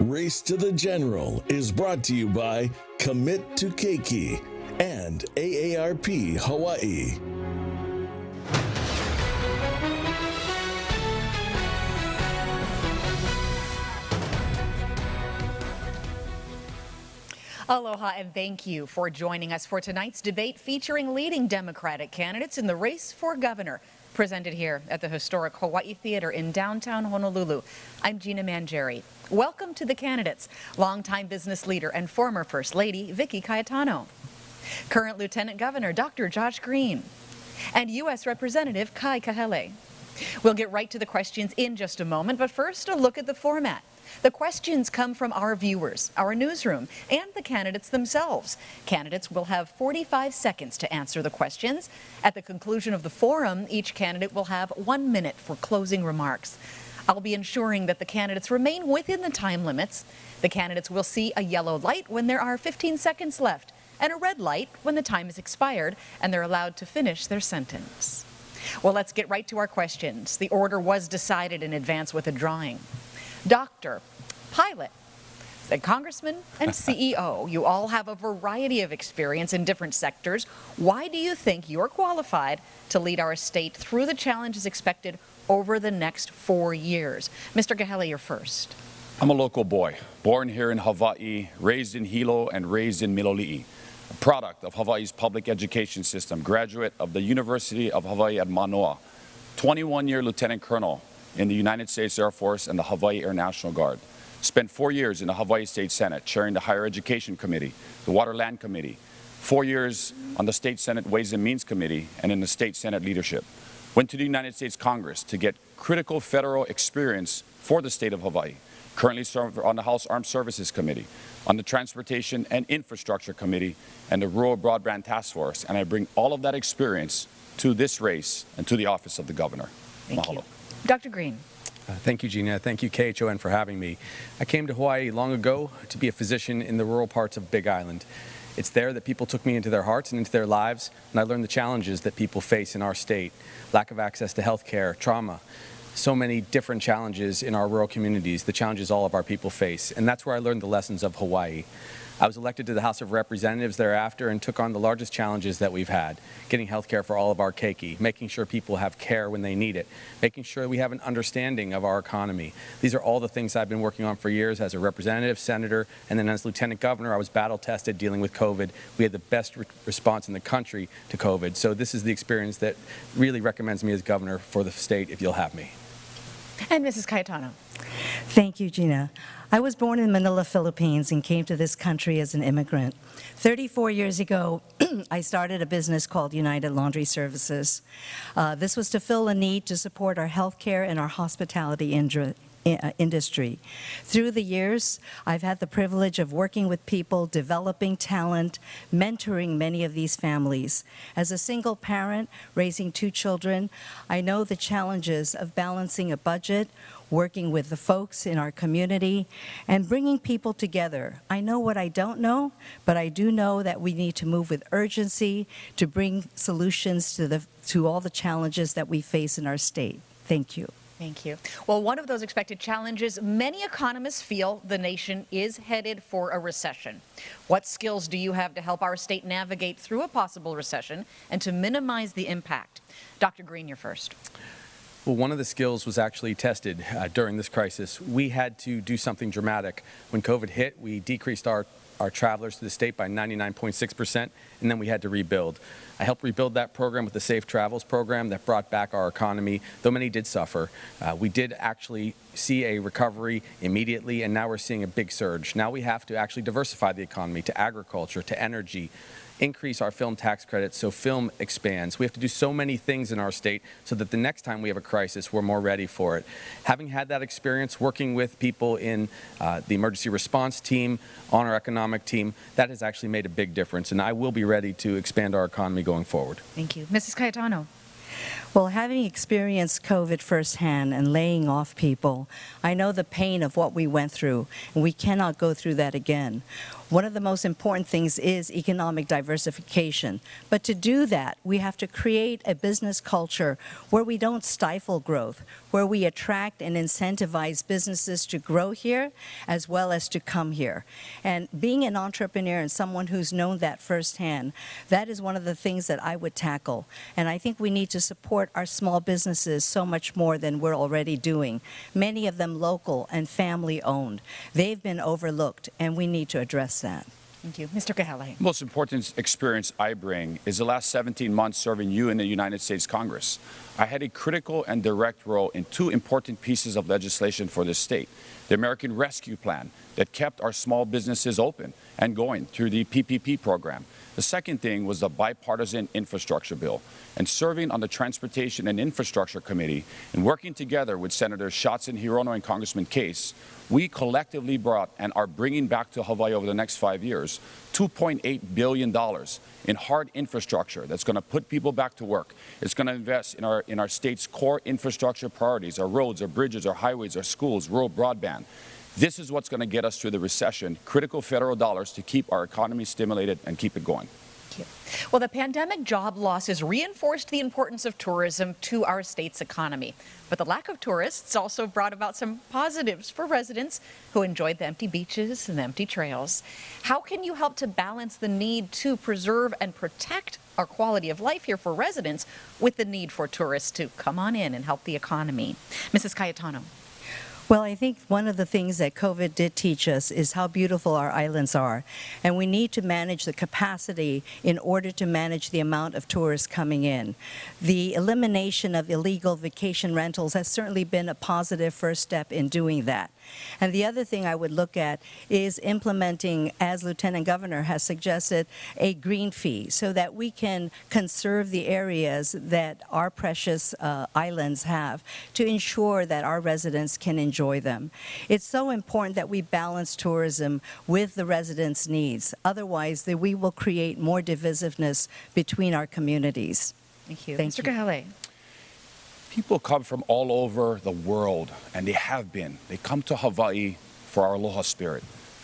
Race to the General is brought to you by Commit to Keiki and AARP Hawaii. Aloha and thank you for joining us for tonight's debate featuring leading Democratic candidates in the race for governor, presented here at the historic Hawaii Theater in downtown Honolulu. I'm Gina Mangieri. Welcome to the candidates, longtime business leader and former First Lady Vicky Cayetano, current Lieutenant Governor Dr. Josh Green, and U.S. Representative Kai Kahele. We'll get right to the questions in just a moment, but first a look at the format. The questions come from our viewers, our newsroom, and the candidates themselves. Candidates will have 45 seconds to answer the questions. At the conclusion of the forum, each candidate will have 1 minute for closing remarks. I'll be ensuring that the candidates remain within the time limits. The candidates will see a yellow light when there are 15 seconds left, and a red light when the time is expired and they're allowed to finish their sentence. Well, let's get right to our questions. The order was decided in advance with a drawing. Doctor, pilot, the congressman, and CEO, you all have a variety of experience in different sectors. Why do you think you're qualified to lead our state through the challenges expected over the next 4 years? Mr. Kahele, you're first. I'm a local boy, born here in Hawaii, raised in Hilo, and raised in Miloli'i. A product of Hawaii's public education system, graduate of the University of Hawaii at Manoa, 21-year lieutenant colonel in the United States Air Force and the Hawaii Air National Guard. Spent 4 years in the Hawaii State Senate, chairing the Higher Education Committee, the Water Land Committee, 4 years on the State Senate Ways and Means Committee, and in the State Senate leadership. Went to the United States Congress to get critical federal experience for the state of Hawaii. Currently serve on the House Armed Services Committee, on the Transportation and Infrastructure Committee, and the Rural Broadband Task Force. And I bring all of that experience to this race and to the office of the governor. Thank Mahalo. you. Dr. Green. Thank you, Gina. Thank you, KHON, for having me. I came to Hawaii long ago to be a physician in the rural parts of Big Island. It's there that people took me into their hearts and into their lives, and I learned the challenges that people face in our state. Lack of access to health care, trauma, so many different challenges in our rural communities, the challenges all of our people face. And that's where I learned the lessons of Hawaii. I was elected to the House of Representatives thereafter and took on the largest challenges that we've had. Getting health care for all of our keiki, making sure people have care when they need it, making sure we have an understanding of our economy. These are all the things I've been working on for years as a representative, senator, and then as lieutenant governor. I was battle tested dealing with COVID. We had the best response in the country to COVID. So this is the experience that really recommends me as governor for the state if you'll have me. And Mrs. Cayetano. Thank you, Gina. I was born in Manila, Philippines, and came to this country as an immigrant. 34 years ago, I started a business called United Laundry Services. This was to fill a need to support our healthcare and our hospitality industry. Through the years, I've had the privilege of working with people, developing talent, mentoring many of these families. As a single parent raising 2 children, I know the challenges of balancing a budget, working with the folks in our community, and bringing people together. I know what I don't know, but I do know that we need to move with urgency to bring solutions to all the challenges that we face in our state. Thank you. Thank you. Well, one of those expected challenges, many economists feel the nation is headed for a recession. What skills do you have to help our state navigate through a possible recession and to minimize the impact? Dr. Green, you're first. Well, one of the skills was actually tested during this crisis. We had to do something dramatic. When COVID hit, we decreased our travelers to the state by 99.6%, and then we had to rebuild. I helped rebuild that program with the Safe Travels program that brought back our economy, though many did suffer. We did actually see a recovery immediately, and now we're seeing a big surge. Now we have to actually diversify the economy to agriculture, to energy, increase our film tax credits so film expands. We have to do so many things in our state so that the next time we have a crisis, we're more ready for it. Having had that experience working with people in the emergency response team, on our economic team, that has actually made a big difference, and I will be ready to expand our economy going forward. Thank you. Mrs. Cayetano. Well, having experienced COVID firsthand and laying off people, I know the pain of what we went through, and we cannot go through that again. One of the most important things is economic diversification. But to do that, we have to create a business culture where we don't stifle growth, where we attract and incentivize businesses to grow here as well as to come here. And being an entrepreneur and someone who's known that firsthand, that is one of the things that I would tackle. And I think we need to support our small businesses so much more than we're already doing. Many of them local and family owned. They've been overlooked, and we need to address that. Thank you. Mr. Kehele. The most important experience I bring is the last 17 months serving you in the United States Congress. I had a critical and direct role in two important pieces of legislation for this state. The American Rescue Plan that kept our small businesses open and going through the PPP program. The second thing was the bipartisan infrastructure bill. And serving on the Transportation and Infrastructure Committee and working together with Senators Schatz and Hirono and Congressman Case, we collectively brought and are bringing back to Hawaii over the next 5 years $2.8 billion in hard infrastructure that's going to put people back to work. It's going to invest in our state's core infrastructure priorities, our roads, our bridges, our highways, our schools, rural broadband. This is what's going to get us through the recession, critical federal dollars to keep our economy stimulated and keep it going. Thank you. Well, the pandemic job losses reinforced the importance of tourism to our state's economy. But the lack of tourists also brought about some positives for residents who enjoyed the empty beaches and the empty trails. How can you help to balance the need to preserve and protect our quality of life here for residents with the need for tourists to come on in and help the economy? Mrs. Cayetano. Well, I think one of the things that COVID did teach us is how beautiful our islands are. And we need to manage the capacity in order to manage the amount of tourists coming in. The elimination of illegal vacation rentals has certainly been a positive first step in doing that. And the other thing I would look at is implementing, as Lieutenant Governor has suggested, a green fee so that we can conserve the areas that our precious islands have to ensure that our residents can enjoy them. It's so important that we balance tourism with the residents' needs. Otherwise, we will create more divisiveness between our communities. Thank you. Thank Mr. you. Kehele. People come from all over the world, and they have been. They come to Hawaii for our aloha spirit,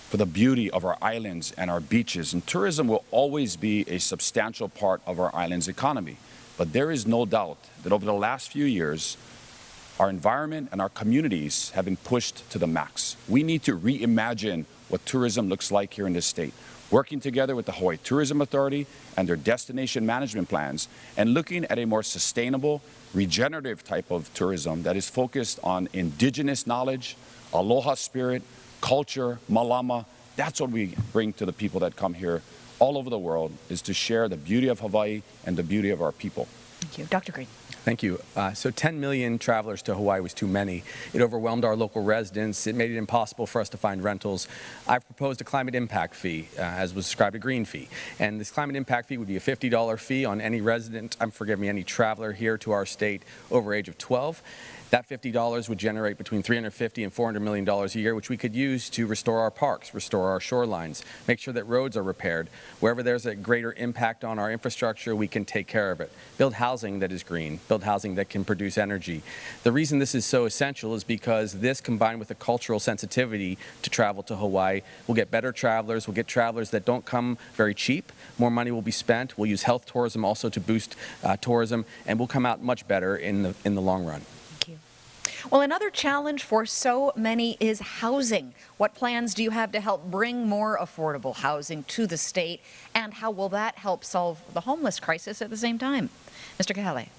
for the beauty of our islands and our beaches. And tourism will always be a substantial part of our island's economy. But there is no doubt that over the last few years, our environment and our communities have been pushed to the max. We need to reimagine what tourism looks like here in this state, working together with the Hawaii Tourism Authority and their destination management plans, and looking at a more sustainable, regenerative type of tourism that is focused on indigenous knowledge, aloha spirit, culture, malama. That's what we bring to the people that come here all over the world, is to share the beauty of Hawaii and the beauty of our people. Thank you. Dr. Green. Thank you. So 10 million travelers to Hawaii was too many. It overwhelmed our local residents. It made it impossible for us to find rentals. I've proposed a climate impact fee, as was described, a green fee. And this climate impact fee would be a $50 fee on any resident, any traveler here to our state over age of 12. That $50 would generate between $350 and $400 million a year, which we could use to restore our parks, restore our shorelines, make sure that roads are repaired. Wherever there's a greater impact on our infrastructure, we can take care of it. Build housing that is green, build housing that can produce energy. The reason this is so essential is because this, combined with a cultural sensitivity to travel to Hawaii, will get better travelers, will get travelers that don't come very cheap. More money will be spent. We'll use health tourism also to boost tourism, and we'll come out much better in the long run. Well, another challenge for so many is housing. What plans do you have to help bring more affordable housing to the state, and how will that help solve the homeless crisis at the same time? Mr. Kehele.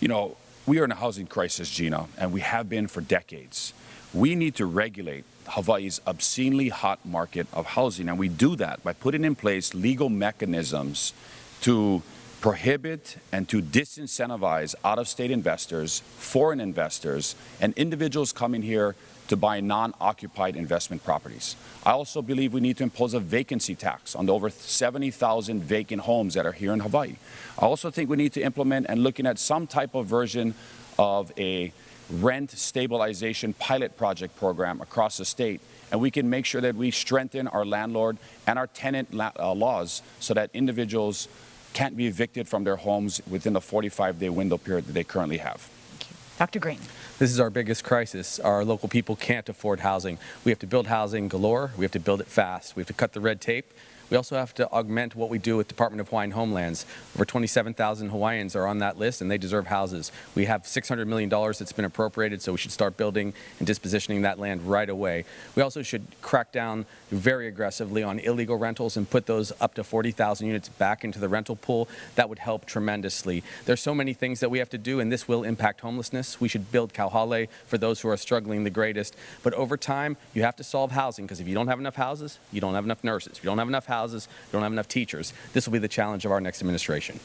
You know, we are in a housing crisis, Gina, and we have been for decades. We need to regulate Hawaii's obscenely hot market of housing, and we do that by putting in place legal mechanisms to prohibit and to disincentivize out-of-state investors, foreign investors, and individuals coming here to buy non-occupied investment properties. I also believe we need to impose a vacancy tax on the over 70,000 vacant homes that are here in Hawaii. I also think we need to implement and looking at some type of version of a rent stabilization pilot project program across the state, and we can make sure that we strengthen our landlord and our tenant laws so that individuals can't be evicted from their homes within the 45-day window period that they currently have. Thank you. Dr. Green. This is our biggest crisis. Our local people can't afford housing. We have to build housing galore. We have to build it fast. We have to cut the red tape. We also have to augment what we do with Department of Hawaiian Homelands. Over 27,000 Hawaiians are on that list, and they deserve houses. We have $600 million that's been appropriated, so we should start building and dispositioning that land right away. We also should crack down very aggressively on illegal rentals and put those up to 40,000 units back into the rental pool. That would help tremendously. There's so many things that we have to do, and this will impact homelessness. We should build kauhale for those who are struggling the greatest. But over time, you have to solve housing, because if you don't have enough houses, you don't have enough nurses. If you don't have enough houses, you don't have enough teachers. This will be the challenge of our next administration.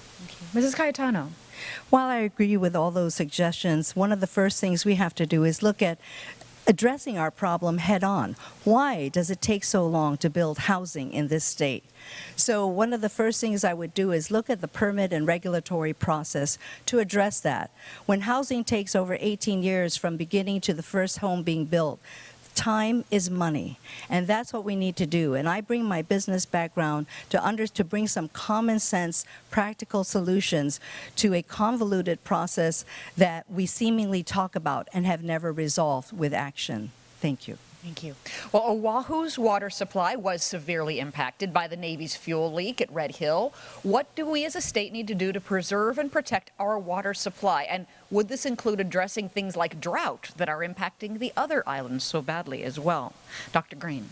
Mrs. Cayetano. While I agree with all those suggestions, one of the first things we have to do is look at addressing our problem head on. Why does it take so long to build housing in this state? So one of the first things I would do is look at the permit and regulatory process to address that. When housing takes over 18 years from beginning to the first home being built, time is money, and that's what we need to do. And I bring my business background to bring some common sense, practical solutions to a convoluted process that we seemingly talk about and have never resolved with action. Thank you. Thank you. Well, Oahu's water supply was severely impacted by the Navy's fuel leak at Red Hill. What do we as a state need to do to preserve and protect our water supply? And would this include addressing things like drought that are impacting the other islands so badly as well? Dr. Green.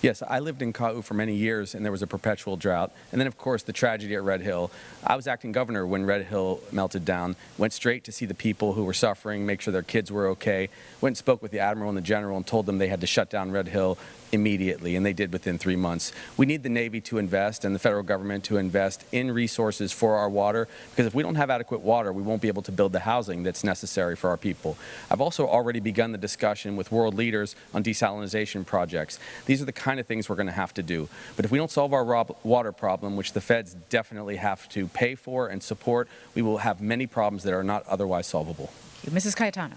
Yes, I lived in Ka'u for many years, and there was a perpetual drought. And then, of course, the tragedy at Red Hill. I was acting governor when Red Hill melted down, went straight to see the people who were suffering, make sure their kids were okay, went and spoke with the admiral and the general and told them they had to shut down Red Hill immediately, and they did within 3 months. We need the Navy to invest and the federal government to invest in resources for our water, because if we don't have adequate water, we won't be able to build the housing that's necessary for our people. I've also already begun the discussion with world leaders on desalination projects. These are the kind of things we're going to have to do. But if we don't solve our water problem, which the feds definitely have to pay for and support, we will have many problems that are not otherwise solvable. Thank you. Mrs. Cayetano.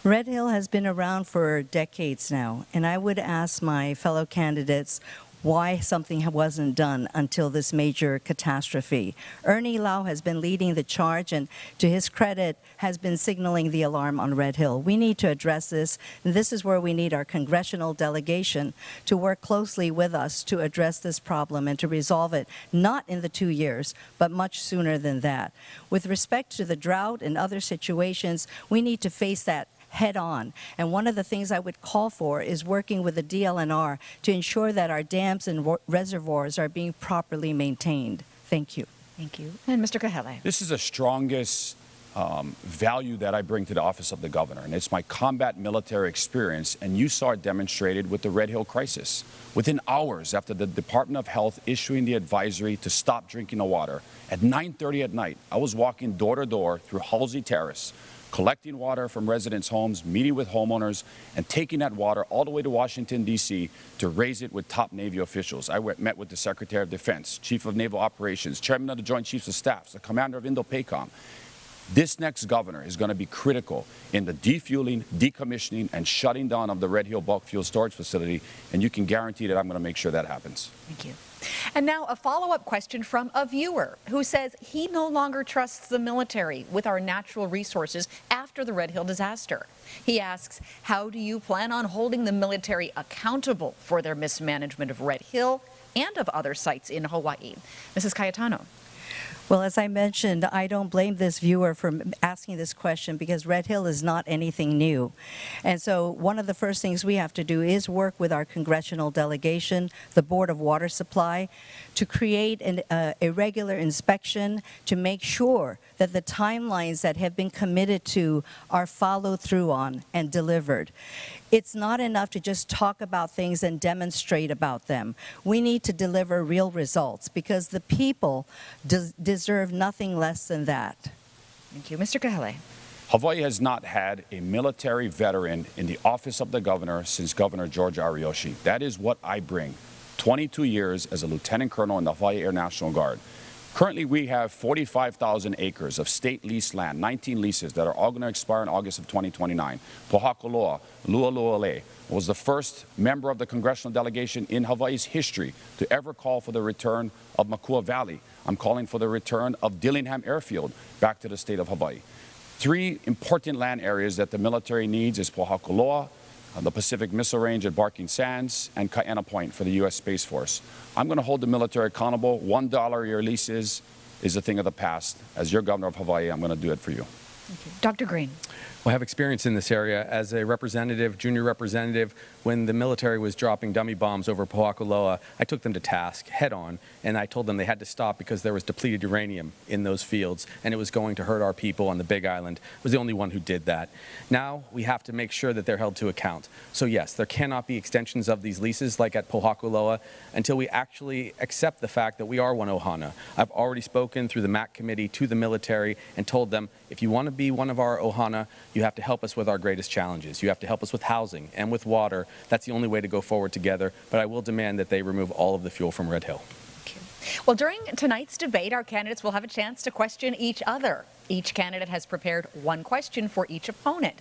Red Hill has been around for decades now, and I would ask my fellow candidates why something wasn't done until this major catastrophe. Ernie Lau has been leading the charge and, to his credit, has been signaling the alarm on Red Hill. We need to address this, and this is where we need our congressional delegation to work closely with us to address this problem and to resolve it, not in the 2 years, but much sooner than that. With respect to the drought and other situations, we need to face that head on. And one of the things I would call for is working with the DLNR to ensure that our dams and reservoirs are being properly maintained. Thank you. Thank you. And Mr. Kahele. This is the strongest value that I bring to the office of the governor, and it's my combat military experience, and you saw it demonstrated with the Red Hill crisis. Within hours after the Department of Health issuing the advisory to stop drinking the water, at 9:30 at night, I was walking door to door through Halsey Terrace, collecting water from residents' homes, meeting with homeowners, and taking that water all the way to Washington, D.C. to raise it with top Navy officials. I met with the Secretary of Defense, Chief of Naval Operations, Chairman of the Joint Chiefs of Staff, the Commander of Indo-PACOM. This next governor is going to be critical in the defueling, decommissioning, and shutting down of the Red Hill bulk fuel storage facility, and you can guarantee that I'm going to make sure that happens. Thank you. And now a follow-up question from a viewer who says he no longer trusts the military with our natural resources after the Red Hill disaster. He asks, how do you plan on holding the military accountable for their mismanagement of Red Hill and of other sites in Hawaii? Mrs. Cayetano. Well, as I mentioned, I don't blame this viewer for asking this question because Red Hill is not anything new. And so one of the first things we have to do is work with our congressional delegation, the Board of Water Supply, to create a regular inspection to make sure that the timelines that have been committed to are followed through on and delivered. It's not enough to just talk about things and demonstrate about them. We need to deliver real results because the people deserve nothing less than that. Thank you. Mr. Kahele. Hawaii has not had a military veteran in the office of the governor since Governor George Ariyoshi. That is what I bring. 22 years as a lieutenant colonel in the Hawaii Air National Guard. Currently, we have 45,000 acres of state leased land, 19 leases that are all going to expire in August of 2029. Pohakaloa, Lualuale, was the first member of the congressional delegation in Hawaii's history to ever call for the return of Makua Valley. I'm calling for the return of Dillingham Airfield back to the state of Hawaii. Three important land areas that the military needs is Pohakuloa, the Pacific Missile Range at Barking Sands, and Kaena Point for the U.S. Space Force. I'm going to hold the military accountable. $1 a year leases is a thing of the past. As your governor of Hawaii, I'm going to do it for you. Thank you. Dr. Green. Well, I have experience in this area as a representative, junior representative. When the military was dropping dummy bombs over Pohakuloa, I took them to task head on, and I told them they had to stop because there was depleted uranium in those fields, and it was going to hurt our people on the Big Island. I was the only one who did that. Now we have to make sure that they're held to account. So yes, there cannot be extensions of these leases like at Pohakuloa until we actually accept the fact that we are one Ohana. I've already spoken through the MAC committee to the military and told them, if you want to be one of our Ohana, you have to help us with our greatest challenges. You have to help us with housing and with water. That's the only way to go forward together. But I will demand that they remove all of the fuel from Red Hill. Well, during tonight's debate, our candidates will have a chance to question each other. Each candidate has prepared one question for each opponent.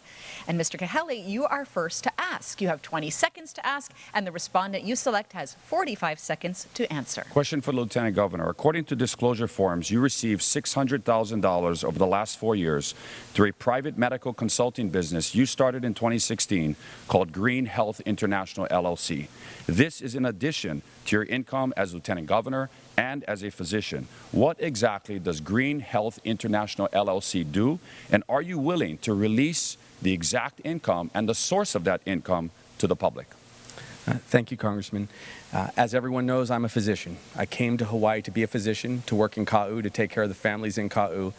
And Mr. Kahele, you are first to ask. You have 20 seconds to ask, and the respondent you select has 45 seconds to answer. Question for the Lieutenant Governor. According to disclosure forms, you received $600,000 over the last 4 years through a private medical consulting business you started in 2016 called Green Health International, LLC. This is in addition to your income as Lieutenant Governor and as a physician. What exactly does Green Health International LLC do, and are you willing to release the exact income and the source of that income to the public? Thank you, Congressman. As everyone knows, I'm a physician. I came to Hawaii to be a physician, to work in Ka'u, to take care of the families in Ka'u.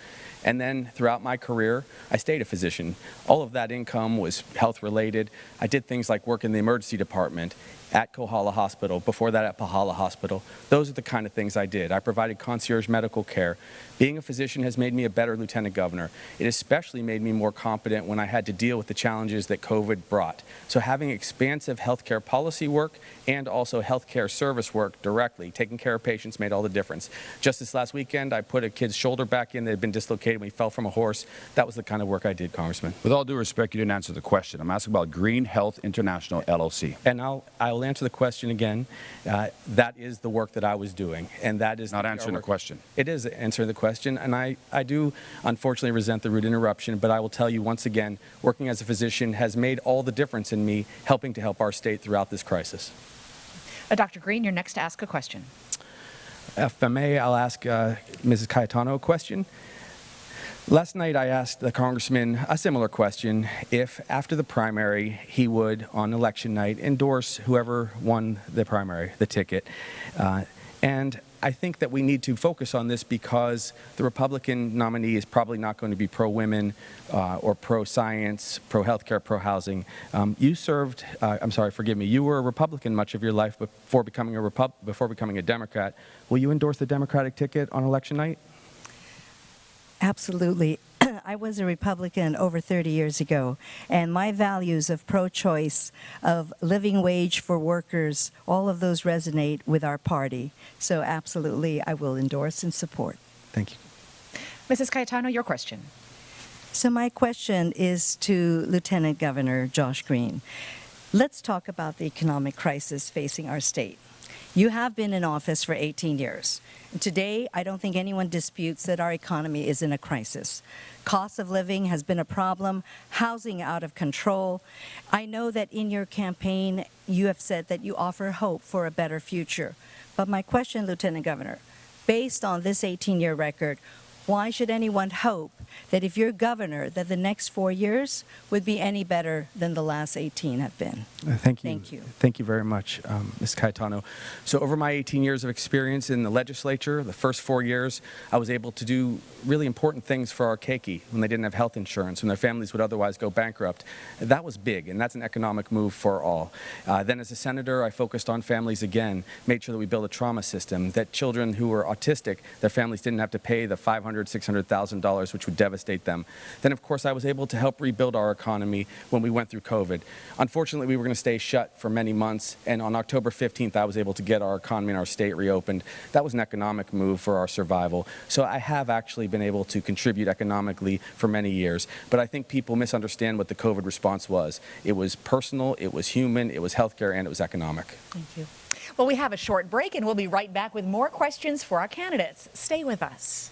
And then throughout my career, I stayed a physician. All of that income was health-related. I did things like work in the emergency department at Kohala Hospital, before that at Pahala Hospital. Those are the kind of things I did. I provided concierge medical care. Being a physician has made me a better lieutenant governor. It especially made me more competent when I had to deal with the challenges that COVID brought. So having expansive healthcare policy work and also healthcare service work directly, taking care of patients, made all the difference. Just this last weekend, I put a kid's shoulder back in that had been dislocated when he fell from a horse. That was the kind of work I did, Congressman. With all due respect, you didn't answer the question. I'm asking about Green Health International, LLC. And I'll answer the question again. That is the work that I was doing, and that is not answering the question. It is answering the question, and I do unfortunately resent the rude interruption, but I will tell you once again, working as a physician has made all the difference in me helping to help our state throughout this crisis. Dr. Green, you're next to ask a question. If I may, I'll ask Mrs. Cayetano a question. Last night I asked the congressman a similar question, if after the primary he would, on election night, endorse whoever won the primary, the ticket. And I think that we need to focus on this because the Republican nominee is probably not going to be pro-women or pro-science, pro-healthcare, pro-housing. You served, you were a Republican much of your life before becoming a Democrat. Will you endorse the Democratic ticket on election night? Absolutely. I was a Republican over 30 years ago, and my values of pro-choice, of living wage for workers, all of those resonate with our party. So absolutely, I will endorse and support. Thank you. Mrs. Cayetano, your question. So my question is to Lieutenant Governor Josh Green. Let's talk about the economic crisis facing our state. You have been in office for 18 years. And today, I don't think anyone disputes that our economy is in a crisis. Cost of living has been a problem, housing out of control. I know that in your campaign, you have said that you offer hope for a better future. But my question, Lieutenant Governor, based on this 18-year record, why should anyone hope that if you're governor, that the next 4 years would be any better than the last 18 have been? Thank you. Thank you. Thank you very much, Ms. Cayetano. So over my 18 years of experience in the legislature, the first 4 years, I was able to do really important things for our keiki when they didn't have health insurance, when their families would otherwise go bankrupt. That was big, and that's an economic move for all. Then as a senator, I focused on families again, made sure that we built a trauma system, that children who were autistic, their families didn't have to pay the $500 $600,000, which would devastate them. Then, of course, I was able to help rebuild our economy when we went through COVID. Unfortunately, we were going to stay shut for many months, and on October 15th, I was able to get our economy and our state reopened. That was an economic move for our survival. So I have actually been able to contribute economically for many years, but I think people misunderstand what the COVID response was. It was personal, it was human, it was healthcare, and it was economic. Thank you. Well, we have a short break, and we'll be right back with more questions for our candidates. Stay with us.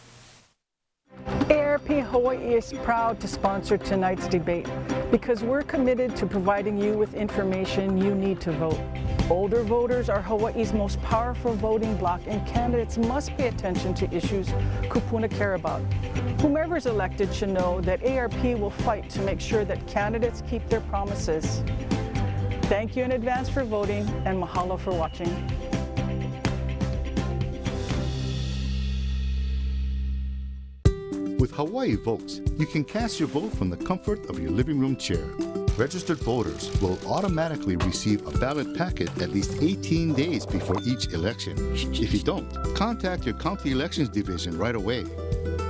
ARP Hawaii is proud to sponsor tonight's debate because we're committed to providing you with information you need to vote. Older voters are Hawaii's most powerful voting bloc, and candidates must pay attention to issues kupuna care about. Whomever is elected should know that ARP will fight to make sure that candidates keep their promises. Thank you in advance for voting, and mahalo for watching. With Hawaii Votes, you can cast your vote from the comfort of your living room chair. Registered voters will automatically receive a ballot packet at least 18 days before each election. If you don't, contact your county elections division right away.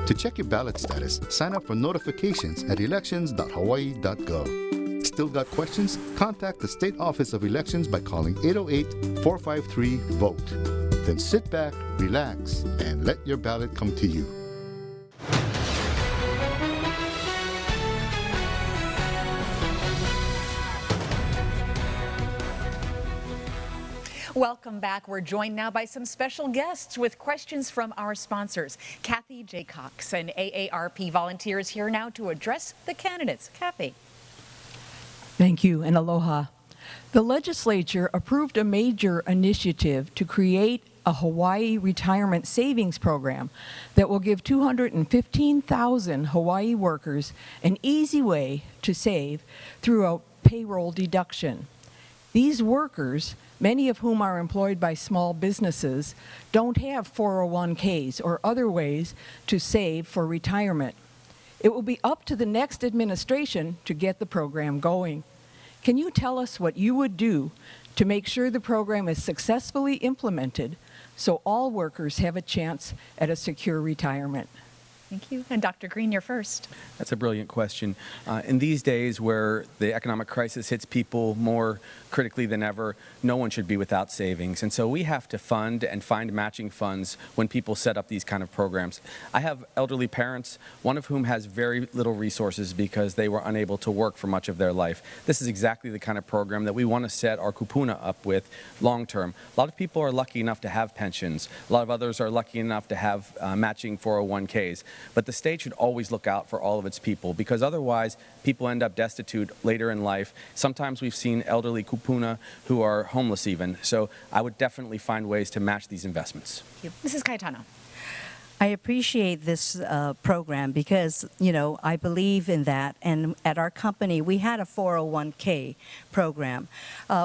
To check your ballot status, sign up for notifications at elections.hawaii.gov. Still got questions? Contact the State Office of Elections by calling 808-453-VOTE. Then sit back, relax, and let your ballot come to you. Welcome back. We're joined now by some special guests with questions from our sponsors. Kathy J. Cox, an AARP volunteer, is here now to address the candidates. Kathy. Thank you, and aloha. The legislature approved a major initiative to create a Hawaii retirement savings program that will give 215,000 Hawaii workers an easy way to save through a payroll deduction. These workers, many of whom are employed by small businesses, don't have 401ks or other ways to save for retirement. It will be up to the next administration to get the program going. Can you tell us what you would do to make sure the program is successfully implemented so all workers have a chance at a secure retirement? Thank you. And Dr. Green, you're first. That's a brilliant question. In these days where the economic crisis hits people more critically than ever, no one should be without savings. And so we have to fund and find matching funds when people set up these kind of programs. I have elderly parents, one of whom has very little resources because they were unable to work for much of their life. This is exactly the kind of program that we want to set our kupuna up with long term. A lot of people are lucky enough to have pensions. A lot of others are lucky enough to have matching 401ks. But the state should always look out for all of its people, because otherwise people end up destitute later in life. Sometimes we've seen elderly kupuna who are homeless even. So I would definitely find ways to match these investments. Thank you. Mrs. Cayetano. I appreciate this program because, you know, I believe in that. And at our company, we had a 401k program.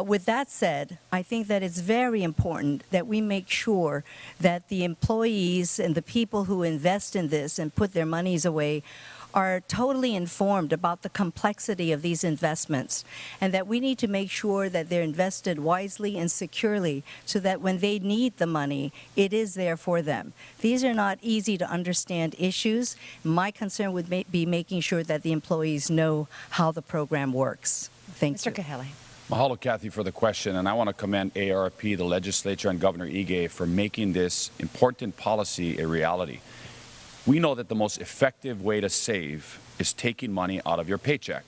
With that said, I think that it's very important that we make sure that the employees and the people who invest in this and put their monies away are totally informed about the complexity of these investments, and that we need to make sure that they're invested wisely and securely so that when they need the money, it is there for them. These are not easy to understand issues. My concern would be making sure that the employees know how the program works. Thank you. Mr. Kahele. Mahalo, Kathy, for the question, and I want to commend ARP, the legislature, and Governor Ige for making this important policy a reality. We know that the most effective way to save is taking money out of your paycheck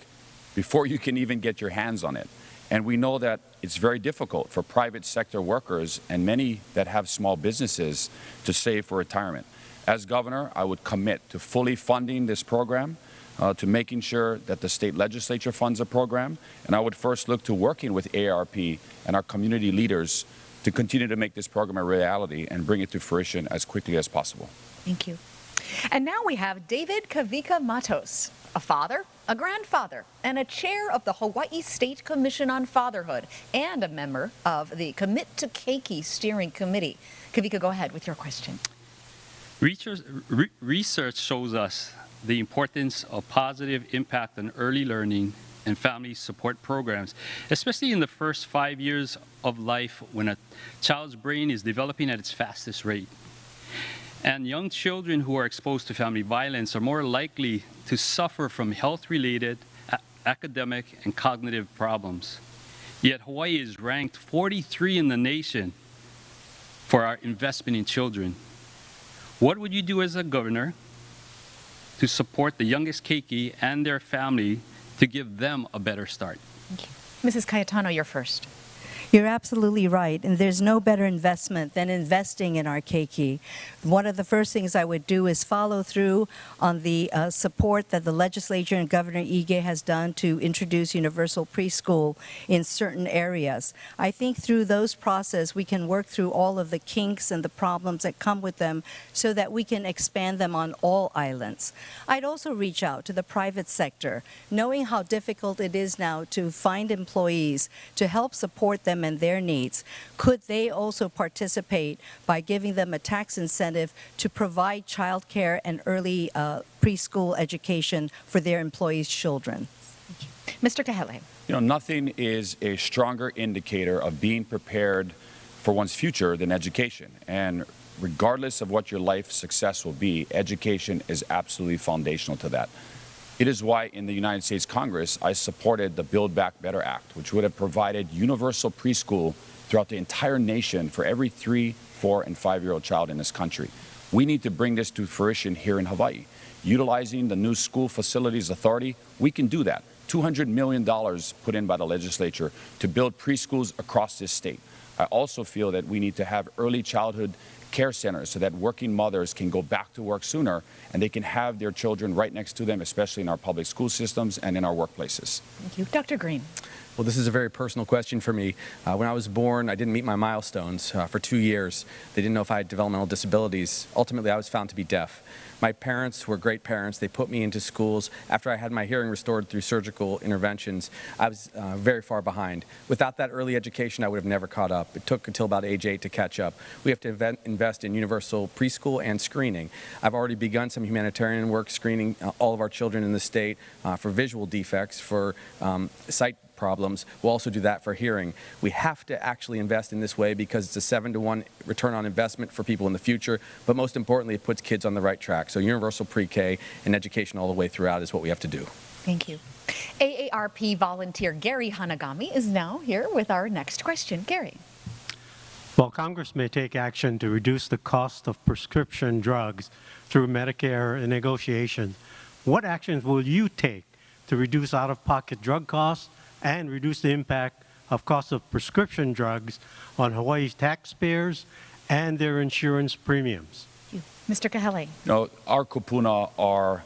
before you can even get your hands on it. And we know that it's very difficult for private sector workers and many that have small businesses to save for retirement. As governor, I would commit to fully funding this program, to making sure that the state legislature funds the program, and I would first look to working with AARP and our community leaders to continue to make this program a reality and bring it to fruition as quickly as possible. Thank you. And now we have David Kavika Matos, a father, a grandfather, and a chair of the Hawaii State Commission on Fatherhood, and a member of the Commit to Keiki Steering Committee. Kavika, go ahead with your question. Research shows us the importance of positive impact on early learning and family support programs, especially in the first 5 years of life when a child's brain is developing at its fastest rate. And young children who are exposed to family violence are more likely to suffer from health-related, academic, and cognitive problems. Yet Hawaii is ranked 43 in the nation for our investment in children. What would you do as a governor to support the youngest keiki and their family to give them a better start? Thank you. Mrs. Cayetano, you're first. You're absolutely right, and there's no better investment than investing in our keiki. One of the first things I would do is follow through on the support that the legislature and Governor Ige has done to introduce universal preschool in certain areas. I think through those processes we can work through all of the kinks and the problems that come with them so that we can expand them on all islands. I'd also reach out to the private sector, knowing how difficult it is now to find employees to help support them and their needs. Could they also participate by giving them a tax incentive to provide child care and early preschool education for their employees' children? Mr. Kahele. You know, nothing is a stronger indicator of being prepared for one's future than education. And regardless of what your life success will be, education is absolutely foundational to that. It is why in the United States Congress, I supported the Build Back Better Act, which would have provided universal preschool throughout the entire nation for every 3-, 4-, and 5-year-old child in this country. We need to bring this to fruition here in Hawaii. Utilizing the new School Facilities Authority, we can do that. $200 million put in by the legislature to build preschools across this state. I also feel that we need to have early childhood care centers so that working mothers can go back to work sooner and they can have their children right next to them, especially in our public school systems and in our workplaces. Thank you. Dr. Green. Well, this is a very personal question for me. When I was born, I didn't meet my milestones for 2 years. They didn't know if I had developmental disabilities. Ultimately, I was found to be deaf. My parents were great parents. They put me into schools. After I had my hearing restored through surgical interventions, I was very far behind. Without that early education, I would have never caught up. It took until about age 8 to catch up. We have to invest in universal preschool and screening. I've already begun some humanitarian work screening all of our children in the state for visual defects, for sight problems. We'll also do that for hearing. We have to actually invest in this way because it's a 7-to-1 return on investment for people in the future, but most importantly, it puts kids on the right track. So universal pre-K and education all the way throughout is what we have to do. Thank you. AARP volunteer Gary Hanagami is now here with our next question. Gary. While Congress may take action to reduce the cost of prescription drugs through Medicare negotiations, what actions will you take to reduce out-of-pocket drug costs and reduce the impact of cost of prescription drugs on Hawaii's taxpayers and their insurance premiums? Mr. Kahele. No, our kupuna are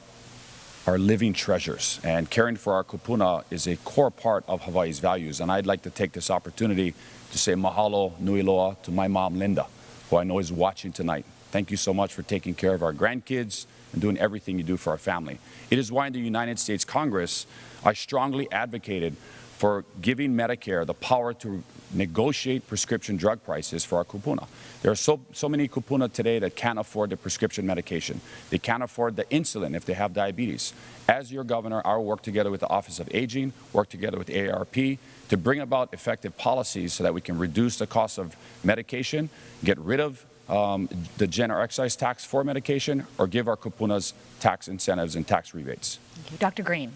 living treasures, and caring for our kupuna is a core part of Hawaii's values. And I'd like to take this opportunity to say mahalo nui loa to my mom, Linda, who I know is watching tonight. Thank you so much for taking care of our grandkids and doing everything you do for our family. It is why in the United States Congress, I strongly advocated for giving Medicare the power to negotiate prescription drug prices for our kupuna. There are so many kupuna today that can't afford the prescription medication. They can't afford the insulin if they have diabetes. As your governor, I will work together with the Office of Aging, work together with AARP to bring about effective policies so that we can reduce the cost of medication, get rid of the general excise tax for medication, or give our kupunas tax incentives and tax rebates. Thank you. Dr. Green.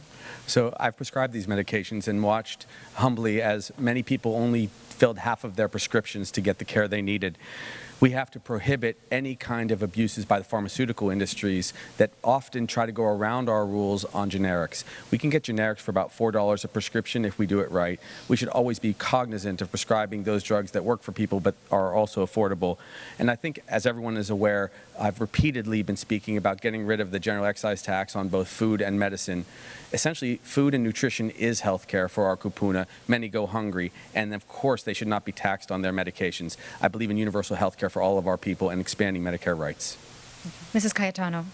So I've prescribed these medications and watched humbly as many people only filled half of their prescriptions to get the care they needed. We have to prohibit any kind of abuses by the pharmaceutical industries that often try to go around our rules on generics. We can get generics for about $4 a prescription if we do it right. We should always be cognizant of prescribing those drugs that work for people but are also affordable. And I think, as everyone is aware, I've repeatedly been speaking about getting rid of the general excise tax on both food and medicine. Essentially, food and nutrition is health care for our kupuna. Many go hungry, and of course they should not be taxed on their medications. I believe in universal health care for all of our people and expanding Medicare rights. Mrs. Cayetano.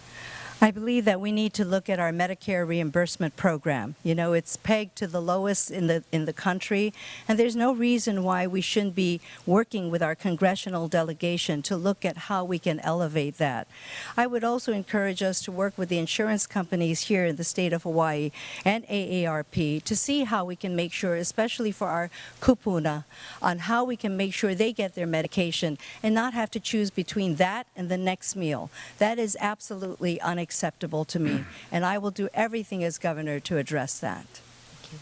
I believe that we need to look at our Medicare reimbursement program. You know, it's pegged to the lowest in the country, and there's no reason why we shouldn't be working with our congressional delegation to look at how we can elevate that. I would also encourage us to work with the insurance companies here in the state of Hawaii and AARP to see how we can make sure, especially for our kupuna, on how we can make sure they get their medication and not have to choose between that and the next meal. That is absolutely unacceptable to me, and I will do everything as governor to address that. Thank you.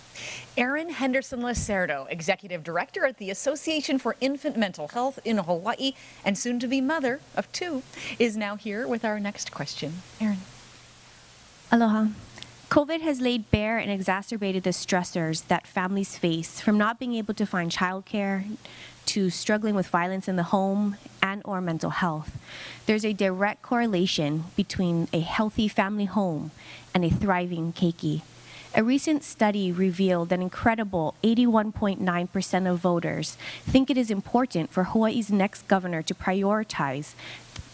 Erin Henderson Lacerdo, Executive Director at the Association for Infant Mental Health in Hawaii and soon to be mother of 2, is now here with our next question. Erin. Aloha. COVID has laid bare and exacerbated the stressors that families face, from not being able to find childcare to struggling with violence in the home and or mental health. There's a direct correlation between a healthy family home and a thriving keiki. A recent study revealed an incredible 81.9% of voters think it is important for Hawaii's next governor to prioritize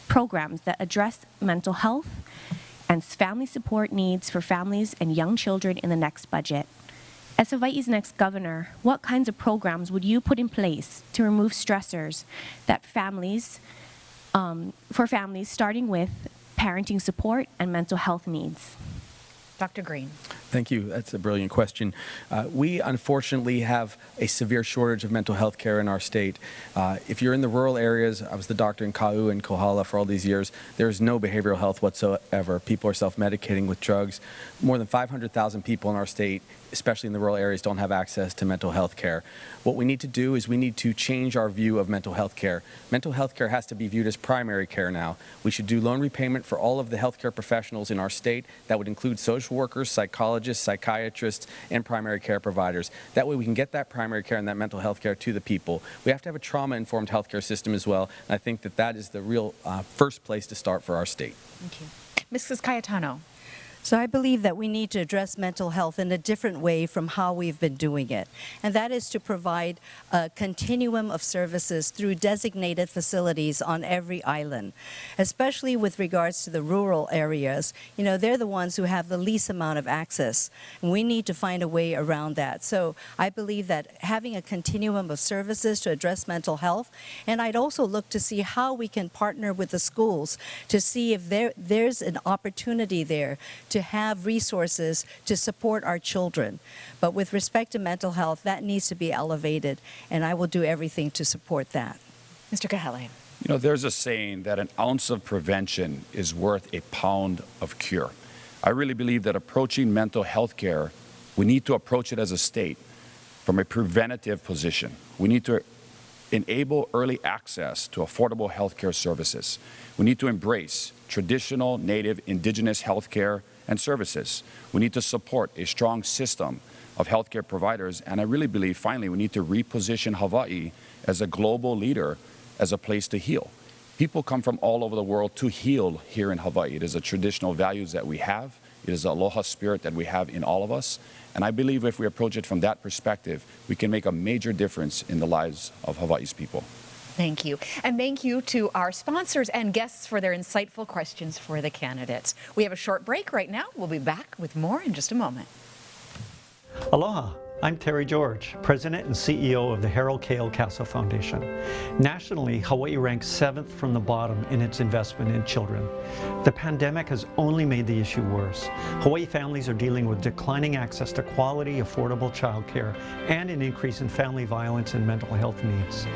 programs that address mental health and family support needs for families and young children in the next budget. As Hawaii's next governor, what kinds of programs would you put in place to remove stressors that for families, starting with parenting support and mental health needs? Dr. Green. Thank you. That's a brilliant question. We unfortunately have a severe shortage of mental health care in our state. If you're in the rural areas, I was the doctor in Kau and Kohala for all these years, there's no behavioral health whatsoever. People are self-medicating with drugs. More than 500,000 people in our state, especially in the rural areas, don't have access to mental health care. What we need to do is we need to change our view of mental health care. Mental health care has to be viewed as primary care now. We should do loan repayment for all of the healthcare professionals in our state. That would include social workers, psychologists, psychiatrists, and primary care providers. That way we can get that primary care and that mental health care to the people. We have to have a trauma-informed healthcare system as well, and I think that that is the real first place to start for our state. Thank you. Mrs. Cayetano. So I believe that we need to address mental health in a different way from how we've been doing it. And that is to provide a continuum of services through designated facilities on every island, especially with regards to the rural areas. You know, they're the ones who have the least amount of access. And we need to find a way around that. So I believe that having a continuum of services to address mental health, and I'd also look to see how we can partner with the schools to see if there's an opportunity there to have resources to support our children. But with respect to mental health, that needs to be elevated, and I will do everything to support that. Mr. Kahele. You know, there's a saying that an ounce of prevention is worth a pound of cure. I really believe that approaching mental health care, we need to approach it as a state from a preventative position. We need to enable early access to affordable healthcare services. We need to embrace traditional, native, indigenous healthcare and services. We need to support a strong system of healthcare providers, and I really believe, finally, we need to reposition Hawaii as a global leader, as a place to heal. People come from all over the world to heal here in Hawaii. It is a traditional values that we have. It is the aloha spirit that we have in all of us. And I believe if we approach it from that perspective, we can make a major difference in the lives of Hawaii's people. Thank you. And thank you to our sponsors and guests for their insightful questions for the candidates. We have a short break right now. We'll be back with more in just a moment. Aloha. I'm Terry George, President and CEO of the Harold K. L. Casa Foundation. Nationally, Hawaii ranks 7th from the bottom in its investment in children. The pandemic has only made the issue worse. Hawaii families are dealing with declining access to quality, affordable child care and an increase in family violence and mental health needs.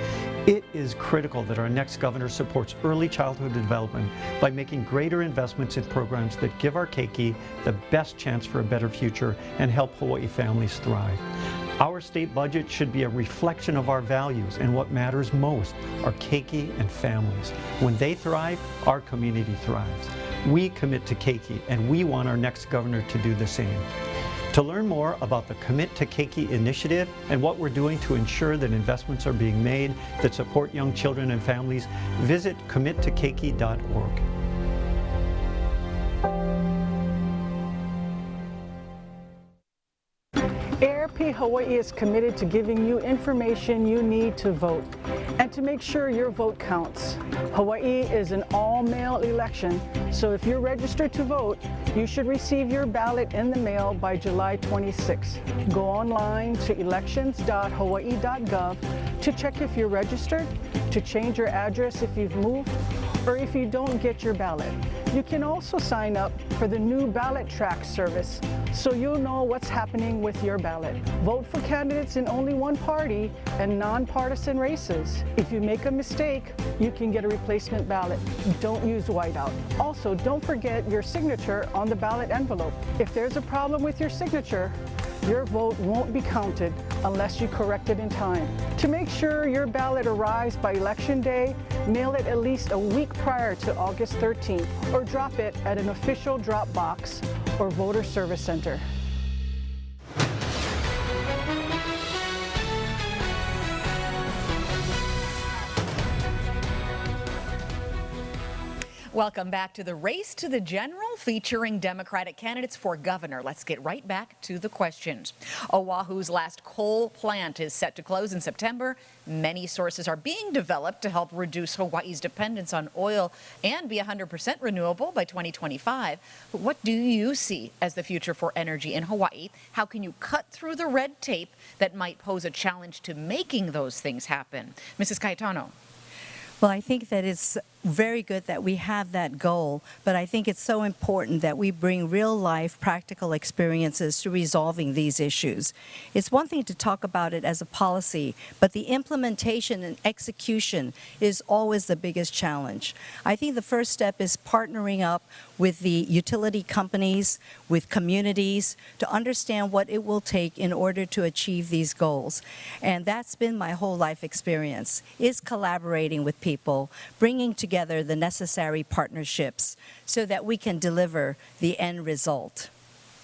It is critical that our next governor supports early childhood development by making greater investments in programs that give our keiki the best chance for a better future and help Hawaii families thrive. Our state budget should be a reflection of our values, and what matters most are keiki and families. When they thrive, our community thrives. We commit to keiki, and we want our next governor to do the same. To learn more about the Commit to Keiki initiative and what we're doing to ensure that investments are being made that support young children and families, visit committokeiki.org. ARP Hawaii is committed to giving you information you need to vote and to make sure your vote counts. Hawaii is an all-mail election, so if you're registered to vote, you should receive your ballot in the mail by July 26. Go online to elections.hawaii.gov to check if you're registered, to change your address if you've moved, or if you don't get your ballot. You can also sign up for the new ballot track service so you'll know what's happening with your ballot. Vote for candidates in only one party and nonpartisan races. If you make a mistake, you can get a replacement ballot. Don't use whiteout. Also, don't forget your signature on the ballot envelope. If there's a problem with your signature, your vote won't be counted unless you correct it in time. To make sure your ballot arrives by Election Day, mail it at least a week prior to August 13th or drop it at an official drop box or voter service center. Welcome back to the Race to the General, featuring Democratic candidates for governor. Let's get right back to the questions. Oahu's last coal plant is set to close in September. Many sources are being developed to help reduce Hawaii's dependence on oil and be 100% renewable by 2025. But what do you see as the future for energy in Hawaii? How can you cut through the red tape that might pose a challenge to making those things happen? Mrs. Cayetano. Well, I think that it's very good that we have that goal, but I think it's so important that we bring real-life practical experiences to resolving these issues. It's one thing to talk about it as a policy, but the implementation and execution is always the biggest challenge. I think the first step is partnering up with the utility companies, with communities, to understand what it will take in order to achieve these goals. And that's been my whole life experience, is collaborating with people, bringing together the necessary partnerships so that we can deliver the end result.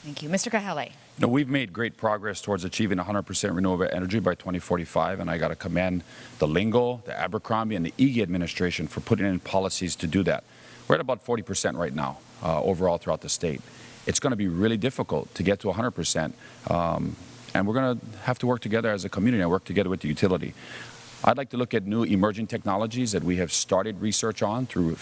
Thank you. Mr. Kahele. No, we've made great progress towards achieving 100% renewable energy by 2045, and I got to commend the Lingo, the Abercrombie, and the Ige administration for putting in policies to do that. We're at about 40% right now overall throughout the state. It's going to be really difficult to get to 100%, and we're going to have to work together as a community and work together with the utility. I'd like to look at new emerging technologies that we have started research on through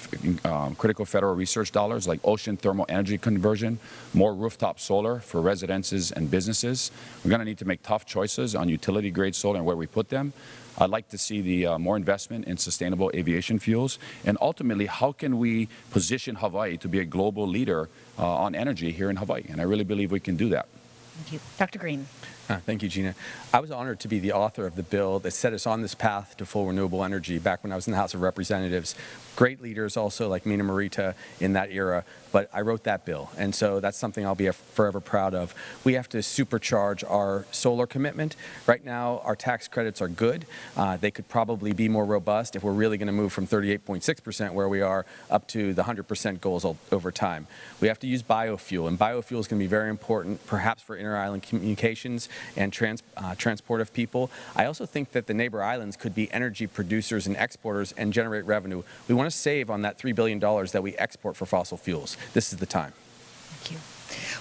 critical federal research dollars, like ocean thermal energy conversion, more rooftop solar for residences and businesses. We're going to need to make tough choices on utility-grade solar and where we put them. I'd like to see the more investment in sustainable aviation fuels. And ultimately, how can we position Hawaii to be a global leader on energy here in Hawaii? And I really believe we can do that. Thank you. Dr. Green. Thank you, Gina. I was honored to be the author of the bill that set us on this path to full renewable energy back when I was in the House of Representatives. Great leaders also like Mina Morita in that era, but I wrote that bill, and so that's something I'll be forever proud of. We have to supercharge our solar commitment. Right now, our tax credits are good. They could probably be more robust if we're really going to move from 38.6% where we are up to the 100% goals over time. We have to use biofuel, and biofuel is going to be very important, perhaps for inter-island communications and transport of people. I also think that the neighbor islands could be energy producers and exporters and generate revenue. We want to save on that $3 billion that we export for fossil fuels. This is the time. Thank you.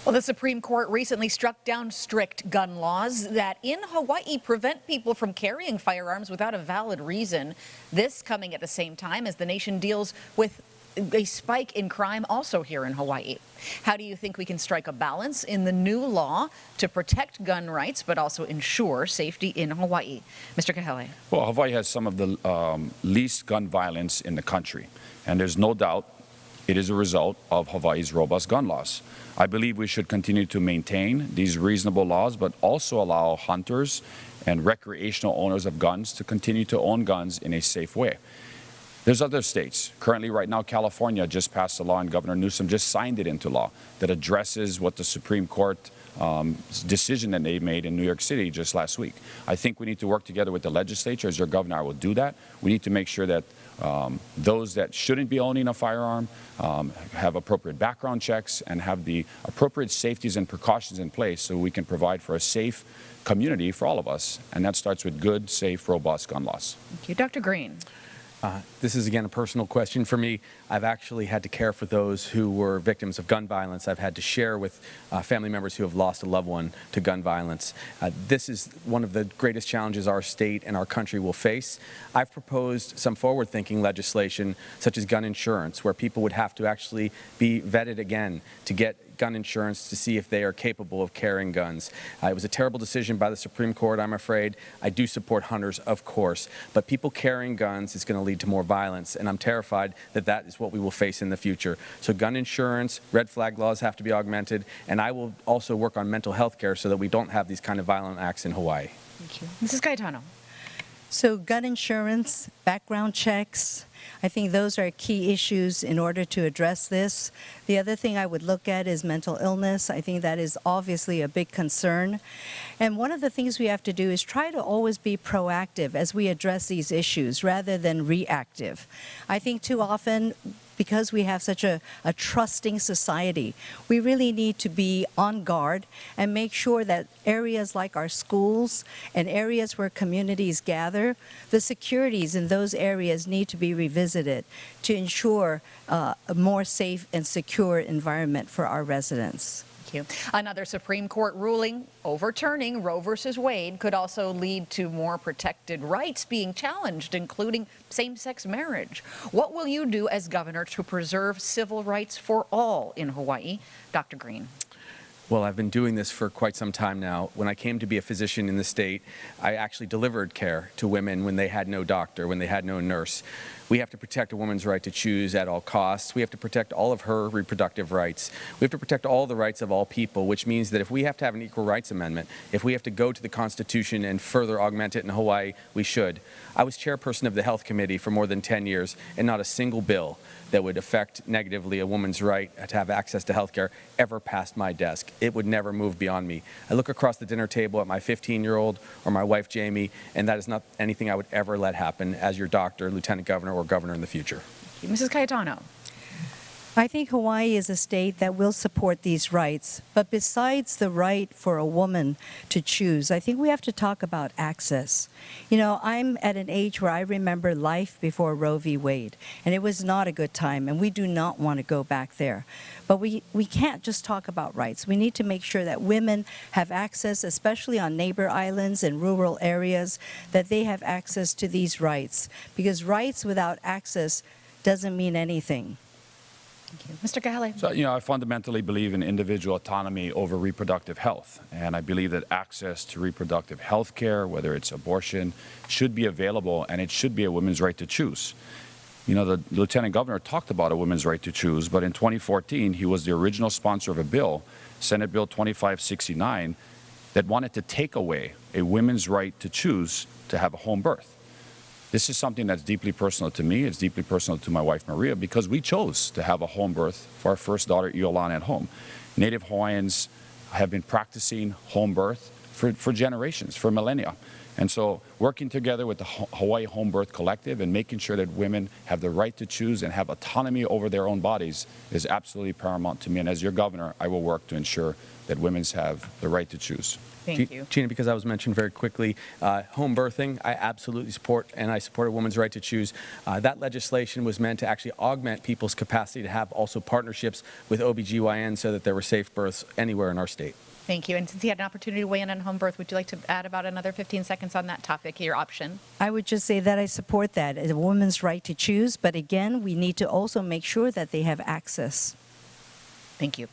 Well, the Supreme Court recently struck down strict gun laws that in Hawaii prevent people from carrying firearms without a valid reason. This coming at the same time as the nation deals with a spike in crime also here in Hawaii. How do you think we can strike a balance in the new law to protect gun rights but also ensure safety in Hawaii? Mr. Kahele. Well, Hawaii has some of the least gun violence in the country, and there's no doubt it is a result of Hawaii's robust gun laws. I believe we should continue to maintain these reasonable laws, but also allow hunters and recreational owners of guns to continue to own guns in a safe way. There's other states. Currently, right now, California just passed a law, and Governor Newsom just signed it into law that addresses what the Supreme Court decision that they made in New York City just last week. I think we need to work together with the legislature. As your governor, I will do that. We need to make sure that those that shouldn't be owning a firearm have appropriate background checks and have the appropriate safeties and precautions in place so we can provide for a safe community for all of us. And that starts with good, safe, robust gun laws. Thank you. Dr. Green. This is, again, a personal question for me. I've actually had to care for those who were victims of gun violence. I've had to share with family members who have lost a loved one to gun violence. This is one of the greatest challenges our state and our country will face. I've proposed some forward-thinking legislation, such as gun insurance, where people would have to actually be vetted again to get gun insurance to see if they are capable of carrying guns. It was a terrible decision by the Supreme Court, I'm afraid. I do support hunters, of course, but people carrying guns is going to lead to more violence, and I'm terrified that that is what we will face in the future. So gun insurance, red flag laws have to be augmented, and I will also work on mental health care so that we don't have these kind of violent acts in Hawaii. Thank you. Mrs. Cayetano. So gun insurance, background checks, I think those are key issues in order to address this. The other thing I would look at is mental illness. I think that is obviously a big concern. And one of the things we have to do is try to always be proactive as we address these issues rather than reactive. I think too often, because we have such a trusting society, we really need to be on guard and make sure that areas like our schools and areas where communities gather, the securities in those areas need to be revisited to ensure a more safe and secure environment for our residents. Thank you. Another Supreme Court ruling overturning Roe v. Wade could also lead to more protected rights being challenged, including same-sex marriage. What will you do as governor to preserve civil rights for all in Hawaii? Dr. Green. Well, I've been doing this for quite some time now. When I came to be a physician in the state, I actually delivered care to women when they had no doctor, when they had no nurse. We have to protect a woman's right to choose at all costs. We have to protect all of her reproductive rights. We have to protect all the rights of all people, which means that if we have to have an equal rights amendment, if we have to go to the Constitution and further augment it in Hawaii, we should. I was chairperson of the Health Committee for more than 10 years, and not a single bill that would affect negatively a woman's right to have access to health care ever passed my desk. It would never move beyond me. I look across the dinner table at my 15-year-old or my wife, Jamie, and that is not anything I would ever let happen as your doctor, lieutenant governor, or governor in the future. Mrs. Cayetano. I think Hawaii is a state that will support these rights, but besides the right for a woman to choose, I think we have to talk about access. You know, I'm at an age where I remember life before Roe v. Wade, and it was not a good time, and we do not want to go back there. But we can't just talk about rights. We need to make sure that women have access, especially on neighbor islands and rural areas, that they have access to these rights, because rights without access doesn't mean anything. Thank you. Mr. Kahale. So, I fundamentally believe in individual autonomy over reproductive health. And I believe that access to reproductive health care, whether it's abortion, should be available, and it should be a woman's right to choose. The Lieutenant Governor talked about a woman's right to choose, but in 2014, he was the original sponsor of a bill, Senate Bill 2569, that wanted to take away a woman's right to choose to have a home birth. This is something that's deeply personal to me. It's deeply personal to my wife, Maria, because we chose to have a home birth for our first daughter, Iolana, at home. Native Hawaiians have been practicing home birth for generations, for millennia. And so working together with the Hawaii Home Birth Collective and making sure that women have the right to choose and have autonomy over their own bodies is absolutely paramount to me. And as your governor, I will work to ensure that women have the right to choose. Thank you. Gina, because I was mentioned very quickly, home birthing, I absolutely support, and I support a woman's right to choose. That legislation was meant to actually augment people's capacity to have also partnerships with OBGYN so that there were safe births anywhere in our state. Thank you. And since you had an opportunity to weigh in on home birth, would you like to add about another 15 seconds on that topic, your option? I would just say that I support that. It's a woman's right to choose, but again, we need to also make sure that they have access. Thank you.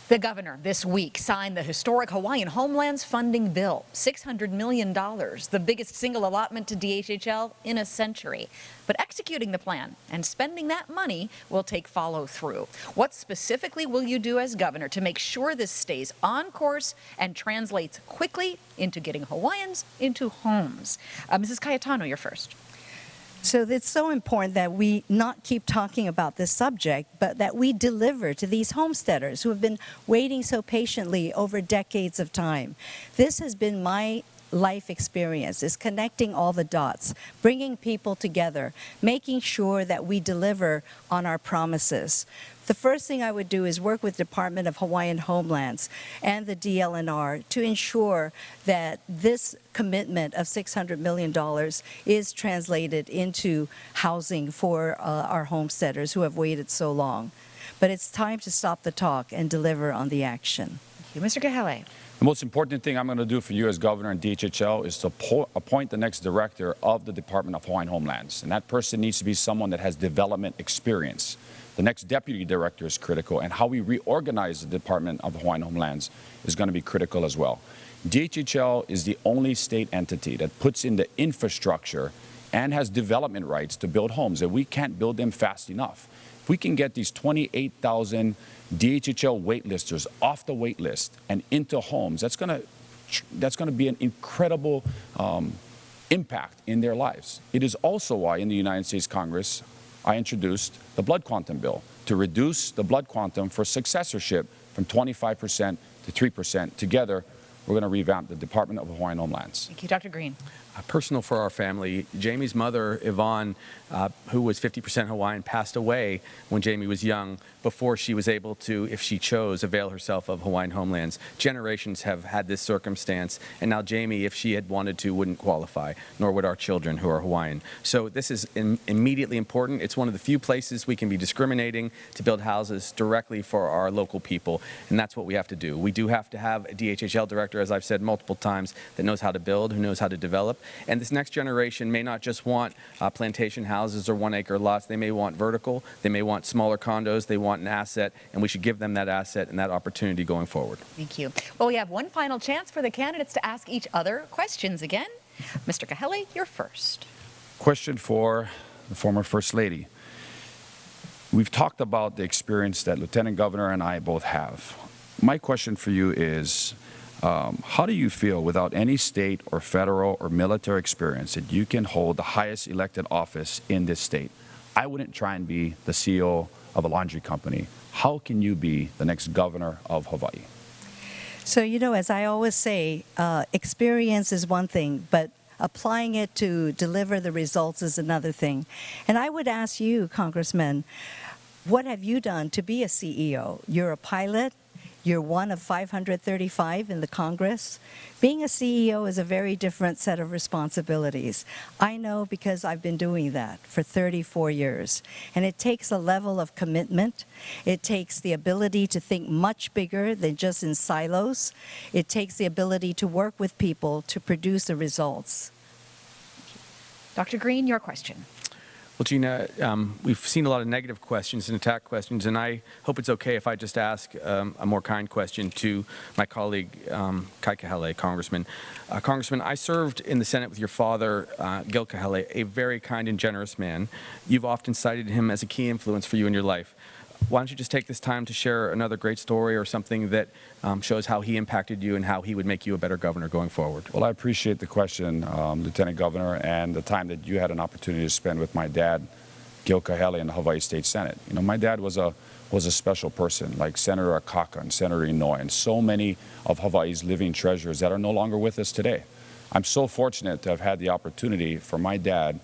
The governor this week signed the historic Hawaiian Homelands Funding Bill, $600 million, the biggest single allotment to DHHL in a century. But executing the plan and spending that money will take follow-through. What specifically will you do as governor to make sure this stays on course and translates quickly into getting Hawaiians into homes? Mrs. Cayetano, you're first. So it's so important that we not keep talking about this subject, but that we deliver to these homesteaders who have been waiting so patiently over decades of time. This has been my life experience, is connecting all the dots, bringing people together, making sure that we deliver on our promises. The first thing I would do is work with the Department of Hawaiian Homelands and the DLNR to ensure that this commitment of $600 million is translated into housing for our homesteaders who have waited so long. But it's time to stop the talk and deliver on the action. Thank you. Mr. Kahele. The most important thing I'm going to do for you as governor and DHHL is to appoint the next director of the Department of Hawaiian Homelands. And that person needs to be someone that has development experience. The next deputy director is critical, and how we reorganize the Department of Hawaiian Homelands is going to be critical as well. DHHL is the only state entity that puts in the infrastructure and has development rights to build homes, and we can't build them fast enough. If we can get these 28,000 DHHL waitlisters off the wait list and into homes, that's going to be an incredible impact in their lives. It is also why in the United States Congress I introduced the blood quantum bill to reduce the blood quantum for successorship from 25% to 3%. Together, we're going to revamp the Department of Hawaiian Homelands. Thank you, Dr. Green. Personal for our family. Jamie's mother, Yvonne, who was 50% Hawaiian, passed away when Jamie was young before she was able to, if she chose, avail herself of Hawaiian Homelands. Generations have had this circumstance, and now Jamie, if she had wanted to, wouldn't qualify, nor would our children who are Hawaiian. So this is immediately important. It's one of the few places we can be discriminating to build houses directly for our local people, and that's what we have to do. We do have to have a DHHL director, as I've said multiple times, that knows how to build, who knows how to develop. And this next generation may not just want plantation houses or 1-acre lots. They may want vertical. They may want smaller condos. They want an asset, and we should give them that asset and that opportunity going forward. Thank you. Well, we have one final chance for the candidates to ask each other questions again. Mr. Kahele, you're first. Question for the former First Lady. We've talked about the experience that Lieutenant Governor and I both have. My question for you is, how do you feel without any state or federal or military experience that you can hold the highest elected office in this state? I wouldn't try and be the CEO of a laundry company. How can you be the next governor of Hawaii? So, you know, as I always say, experience is one thing, but applying it to deliver the results is another thing. And I would ask you, Congressman, what have you done to be a CEO? You're a pilot. You're one of 535 in the Congress. Being a CEO is a very different set of responsibilities. I know because I've been doing that for 34 years. And it takes a level of commitment. It takes the ability to think much bigger than just in silos. It takes the ability to work with people to produce the results. Dr. Green, your question. Well, Gina, we've seen a lot of negative questions and attack questions, and I hope it's okay if I just ask a more kind question to my colleague, Kai Kahele, Congressman. Congressman, I served in the Senate with your father, Gil Kahele, a very kind and generous man. You've often cited him as a key influence for you in your life. Why don't you just take this time to share another great story or something that shows how he impacted you and how he would make you a better governor going forward? Well, I appreciate the question, Lieutenant Governor, and the time that you had an opportunity to spend with my dad, Gil Kahele, in the Hawaii State Senate. You know, my dad was a special person, like Senator Akaka and Senator Inouye, and so many of Hawaii's living treasures that are no longer with us today. I'm so fortunate to have had the opportunity for my dad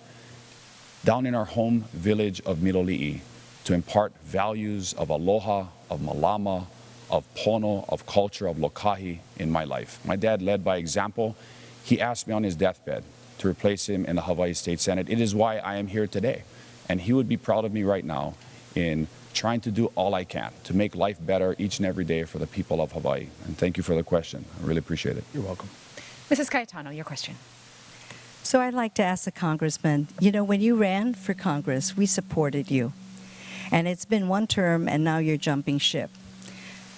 down in our home village of Miloli'i to impart values of aloha, of malama, of pono, of culture, of lokahi in my life. My dad led by example. He asked me on his deathbed to replace him in the Hawaii State Senate. It is why I am here today. And he would be proud of me right now in trying to do all I can to make life better each and every day for the people of Hawaii. And thank you for the question. I really appreciate it. You're welcome. Mrs. Cayetano, your question. So I'd like to ask the Congressman, you know, when you ran for Congress, we supported you. And it's been one term, and now you're jumping ship.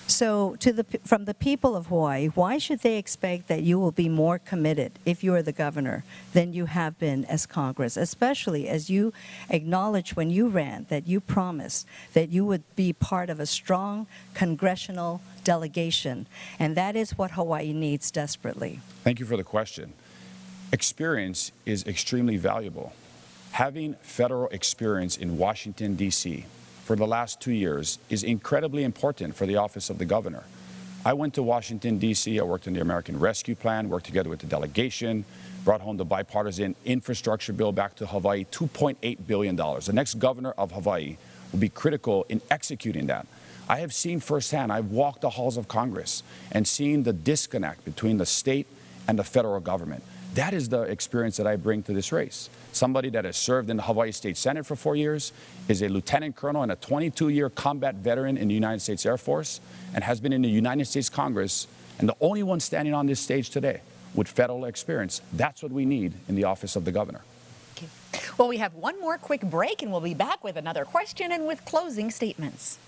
So from the people of Hawaii, why should they expect that you will be more committed if you are the governor than you have been as Congress, especially as you acknowledged when you ran that you promised that you would be part of a strong congressional delegation, and that is what Hawaii needs desperately. Thank you for the question. Experience is extremely valuable. Having federal experience in Washington, D.C., for the last 2 years is incredibly important for the office of the governor. I went to Washington, D.C. I worked on the American Rescue Plan, worked together with the delegation, brought home the bipartisan infrastructure bill back to Hawaii, $2.8 billion. The next governor of Hawaii will be critical in executing that. I have seen firsthand, I've walked the halls of Congress and seen the disconnect between the state and the federal government. That is the experience that I bring to this race. Somebody that has served in the Hawaii State Senate for 4 years, is a lieutenant colonel and a 22-year combat veteran in the United States Air Force, and has been in the United States Congress, and the only one standing on this stage today with federal experience. That's what we need in the office of the governor. Okay. Well, we have one more quick break, and we'll be back with another question and with closing statements.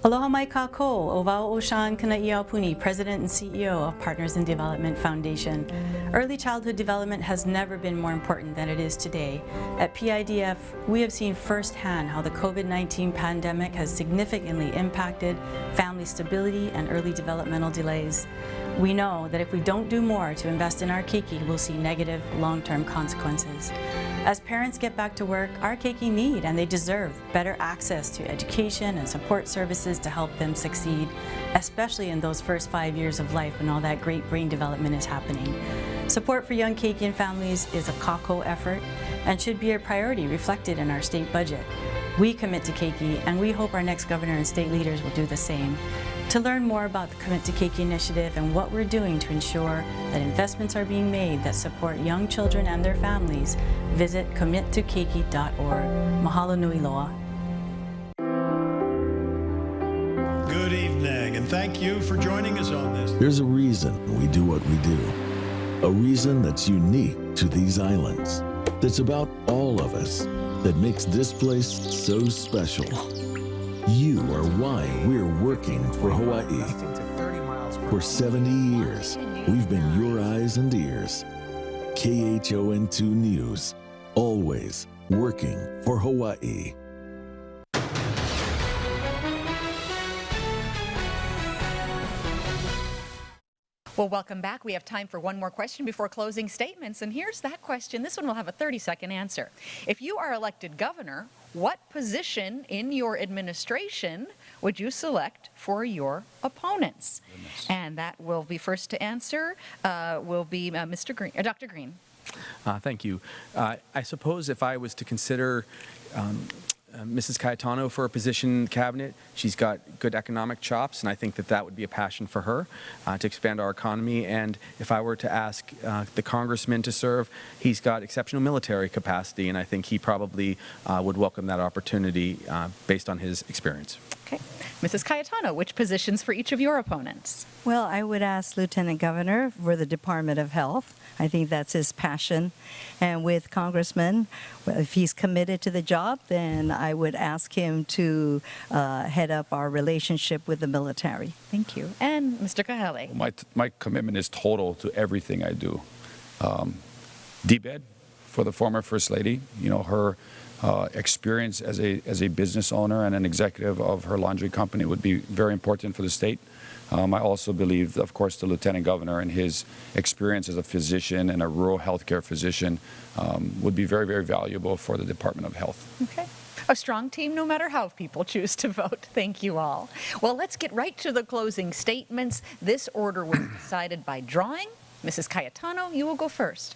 Aloha mai kākou, Ovao Oshan Kanaiaupuni, President and CEO of Partners in Development Foundation. Early childhood development has never been more important than it is today. At PIDF, we have seen firsthand how the COVID-19 pandemic has significantly impacted family stability and early developmental delays. We know that if we don't do more to invest in our keiki, we'll see negative long-term consequences. As parents get back to work, our keiki need and they deserve better access to education and support services to help them succeed, especially in those first 5 years of life when all that great brain development is happening. Support for young Keikian families is a kākou effort and should be a priority reflected in our state budget. We commit to Keiki, and we hope our next governor and state leaders will do the same. To learn more about the Commit to Keiki initiative and what we're doing to ensure that investments are being made that support young children and their families, visit committokeiki.org. Mahalo nui loa. Good evening, and thank you for joining us on this. There's a reason we do what we do. A reason that's unique to these islands. That's about all of us. That makes this place so special. You are why we're working for Hawaii. For 70 years, we've been your eyes and ears. KHON2 News, always working for Hawaii. Well, welcome back. We have time for one more question before closing statements. And here's that question. This one will have a 30-second answer. If you are elected governor, what position in your administration would you select for your opponents? Goodness. And that will be first to answer will be Mr. Green, Dr. Green. Thank you. I suppose if I was to consider Mrs. Cayetano for a position in the cabinet, she's got good economic chops, and I think that that would be a passion for her to expand our economy. And if I were to ask the congressman to serve, he's got exceptional military capacity, and I think he probably would welcome that opportunity based on his experience. Okay. Mrs. Cayetano, which positions for each of your opponents? Well, I would ask Lieutenant Governor for the Department of Health. I think that's his passion. And with Congressman, well, if he's committed to the job, then I would ask him to head up our relationship with the military. Thank you. And Mr. Kahele? My commitment is total to everything I do. DBED for the former First Lady, you know, her experience as a business owner and an executive of her laundry company would be very important for the state. I also believe, of course, the Lieutenant Governor and his experience as a physician and a rural healthcare physician would be very, very valuable for the Department of Health. Okay. A strong team, no matter how people choose to vote. Thank you all. Well, let's get right to the closing statements. This order was decided by drawing. Mrs. Cayetano, you will go first.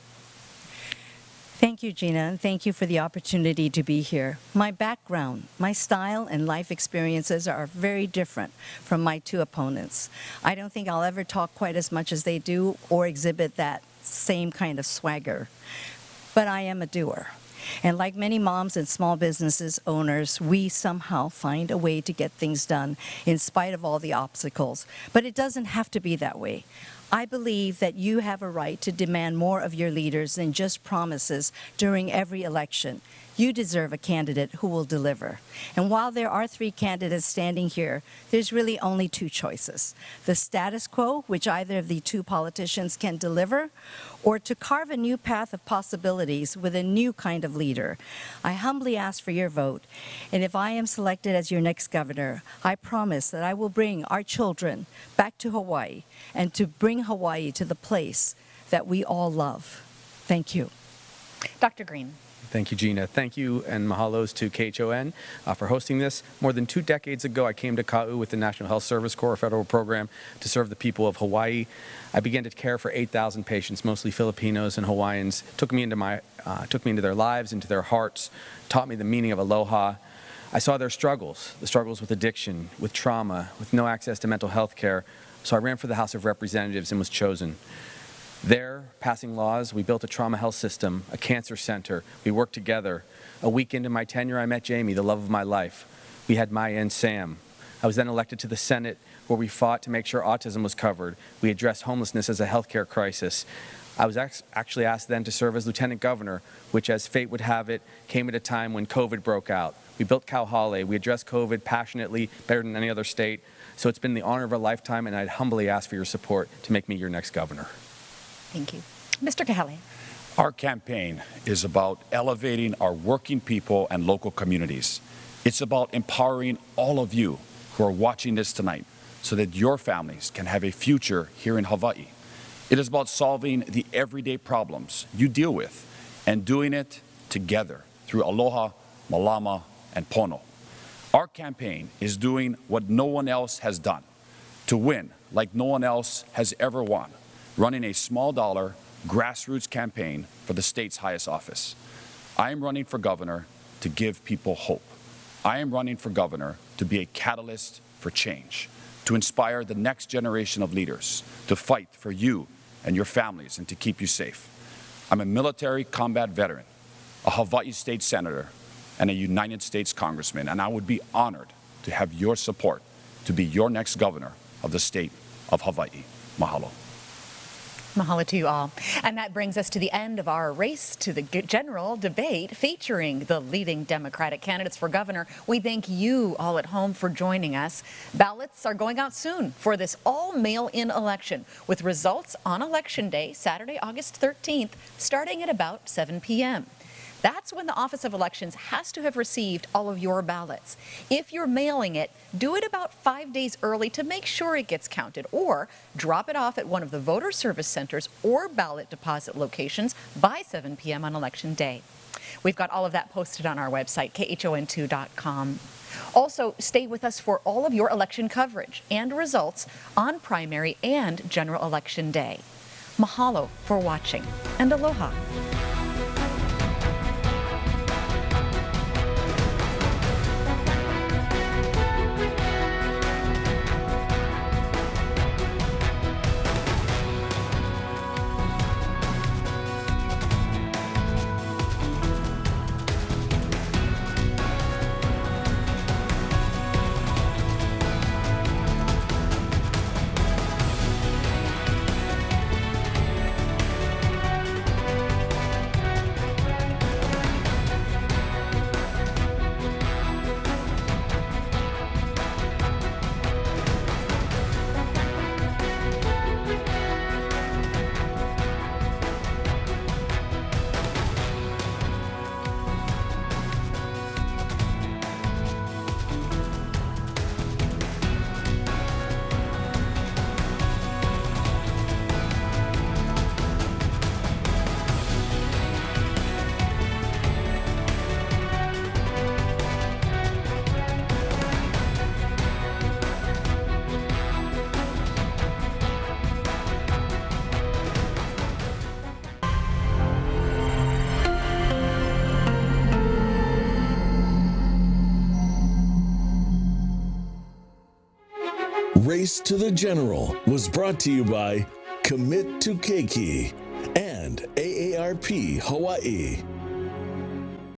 Thank you, Gina, and thank you for the opportunity to be here. My background, my style, and life experiences are very different from my two opponents. I don't think I'll ever talk quite as much as they do or exhibit that same kind of swagger. But I am a doer. And like many moms and small businesses owners, we somehow find a way to get things done in spite of all the obstacles. But it doesn't have to be that way. I believe that you have a right to demand more of your leaders than just promises during every election. You deserve a candidate who will deliver. And while there are 3 candidates standing here, there's really only 2 choices. The status quo, which either of the 2 politicians can deliver, or to carve a new path of possibilities with a new kind of leader. I humbly ask for your vote. And if I am selected as your next governor, I promise that I will bring our children back to Hawaii and to bring Hawaii to the place that we all love. Thank you. Dr. Green. Thank you, Gina. Thank you and mahalos to KHON for hosting this. More than 2 decades ago, I came to Ka'u with the National Health Service Corps, a federal program to serve the people of Hawaii. I began to care for 8,000 patients, mostly Filipinos and Hawaiians. Took me into their lives, into their hearts, taught me the meaning of aloha. I saw their struggles, the struggles with addiction, with trauma, with no access to mental health care. So I ran for the House of Representatives and was chosen. There, passing laws, we built a trauma health system, a cancer center. We worked together. A week into my tenure, I met Jamie, the love of my life. We had Maya and Sam. I was then elected to the Senate, where we fought to make sure autism was covered. We addressed homelessness as a healthcare crisis. I was actually asked then to serve as Lieutenant Governor, which, as fate would have it, came at a time when COVID broke out. We built Kauhale. We addressed COVID passionately, better than any other state. So it's been the honor of a lifetime, and I'd humbly ask for your support to make me your next governor. Thank you. Mr. Kahele. Our campaign is about elevating our working people and local communities. It's about empowering all of you who are watching this tonight so that your families can have a future here in Hawaii. It is about solving the everyday problems you deal with and doing it together through aloha, malama, and pono. Our campaign is doing what no one else has done, to win like no one else has ever won, running a small dollar grassroots campaign for the state's highest office. I am running for governor to give people hope. I am running for governor to be a catalyst for change, to inspire the next generation of leaders, to fight for you and your families and to keep you safe. I'm a military combat veteran, a Hawaii state senator, and a United States congressman, and I would be honored to have your support to be your next governor of the state of Hawaii. Mahalo. Mahalo to you all. And that brings us to the end of our race to the general debate featuring the leading Democratic candidates for governor. We thank you all at home for joining us. Ballots are going out soon for this all-mail-in election with results on Election Day, Saturday, August 13th, starting at about 7 p.m. That's when the Office of Elections has to have received all of your ballots. If you're mailing it, do it about 5 days early to make sure it gets counted, or drop it off at one of the voter service centers or ballot deposit locations by 7 p.m. on Election Day. We've got all of that posted on our website, khon2.com. Also, stay with us for all of your election coverage and results on primary and general election day. Mahalo for watching, and aloha. Race to the General was brought to you by Commit to Keiki and AARP Hawaii.